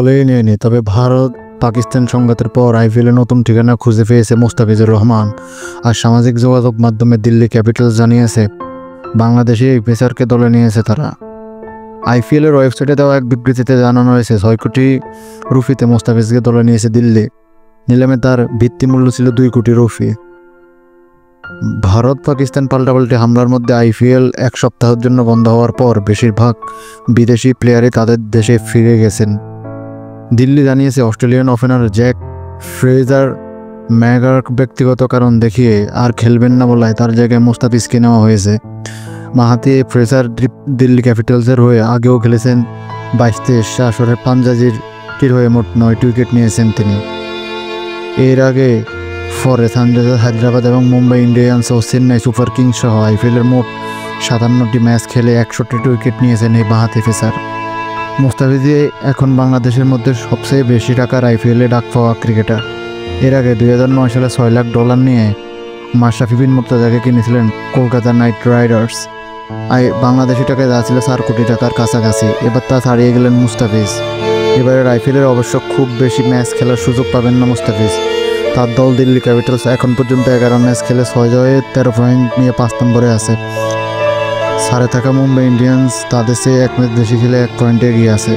বলেই নেয়নি। তবে ভারত পাকিস্তান সংঘাতের পর আইপিএলে নতুন ঠিকানা খুঁজে পেয়েছে মোস্তাফিজুর রহমান। আর সামাজিক যোগাযোগ মাধ্যমে দিল্লি ক্যাপিটালস জানিয়েছে বাংলাদেশি এই পেসারকে দলে নিয়েছে তারা। আইপিএলের ওয়েবসাইটে দেওয়া এক বিবৃতিতে জানানো হয়েছে 6 কোটি রুপিতে মোস্তাফিজকে দলে নিয়েছে দিল্লি। নিলামে তার ভিত্তিমূল্য ছিল 2 কোটি রুপি। ভারত পাকিস্তান পাল্টাপাল্টি হামলার মধ্যে আইপিএল 1 সপ্তাহের জন্য বন্ধ হওয়ার পর বেশিরভাগ বিদেশি প্লেয়ারই তাদের দেশে ফিরে গেছেন। দিল্লি জানিয়েছে Australian opener Jake Fraser McGurk ব্যক্তিগত কারণ দেখিয়ে আর খেলবেন না বলায় তার জায়গায় মোস্তাফিজকে নেওয়া হয়েছে। মাহাতি ফ্রেজার দিল্লি ক্যাপিটালসের হয়ে আগেও খেলেছেন। 22-23 আসরে পাঞ্জাজির হয়ে মোট 9টি উইকেট নিয়েছেন তিনি। এর আগে পরে সানরাইজার্স হায়দ্রাবাদ এবং মুম্বাই ইন্ডিয়ান্স ও চেন্নাই সুপার কিংস সহ আইপিএলের মোট 57টি ম্যাচ খেলে 61টি উইকেট নিয়েছেন এই বাঁহাতি পেসার। মোস্তাফিজ এখন বাংলাদেশের মধ্যে সবচেয়ে বেশি টাকার আইপিএলে ডাক পাওয়া ক্রিকেটার। এর আগে 2009 সালে $6 লাখ নিয়ে মাশরাফি বিন মুর্তজাকে কিনেছিলেন কলকাতা নাইট রাইডার্স। বাংলাদেশি টাকায় যা ছিল 4 কোটি টাকার কাছাকাছি। এবার তা ছাড়িয়ে গেলেন মুস্তাফিজ। এবারের আইপিএলের অবশ্য খুব বেশি ম্যাচ খেলার সুযোগ পাবেন না মুস্তাফিজ। তার দল দিল্লি ক্যাপিটালস এখন পর্যন্ত 11 ম্যাচ খেলে 6 জয়ে 13 পয়েন্ট নিয়ে 5 নম্বরে আছে। সারে থাকা মুম্বাই ইন্ডিয়ান্স তাদের চেয়ে 1 ম্যাচ বেশি খেলে 1 পয়েন্টে এগিয়ে আছে।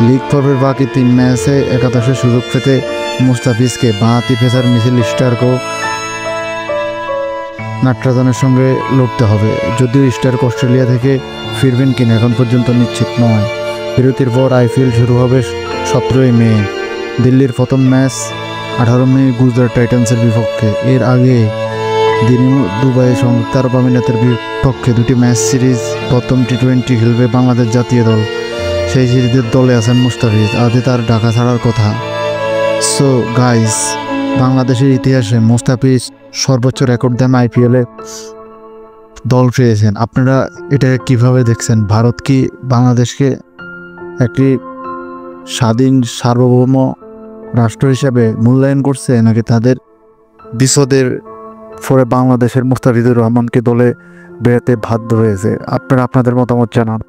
লিগ পর্বের বাকি 3 ম্যাচে একাদশের সুযোগ পেতে মুস্তাফিজকে বাঁহাতি পেসার মিচেল স্টার্কও নাটরাজনের সঙ্গে লড়তে হবে। যদিও স্টার্ক অস্ট্রেলিয়া থেকে ফিরবেন কিনা এখন পর্যন্ত নিশ্চিত নয়। বিরতির পর আইপিএল শুরু হবে 17 মে। দিল্লির প্রথম ম্যাচ 18 মে গুজরাট টাইটান্সের বিপক্ষে। এর আগে দিনই দুবাইয়ে সংযুক্ত আরব আমিরাতের বিপক্ষে 2টি ম্যাচ সিরিজ প্রথম টি20 খেলবে বাংলাদেশ জাতীয় দল। সেই সিরিজের দলে আছেন মুস্তাফিজ। আদে তার ঢাকা ছাড়ার কথা। সো গাইস, বাংলাদেশের ইতিহাসে মুস্তাফিজ সর্বোচ্চ রেকর্ড দেন আইপিএলে দল পেয়েছেন। আপনারা এটা কিভাবে দেখছেন? ভারত কি বাংলাদেশকে একটি স্বাধীন সার্বভৌম রাষ্ট্র হিসাবে মূল্যায়ন করছে, নাকি তাদের বিপদের পরে বাংলাদেশের মুস্তাফিজুর রহমানকে দলে বেরোতে বাধ্য হয়েছে? আপনারা আপনাদের মতামত জানান।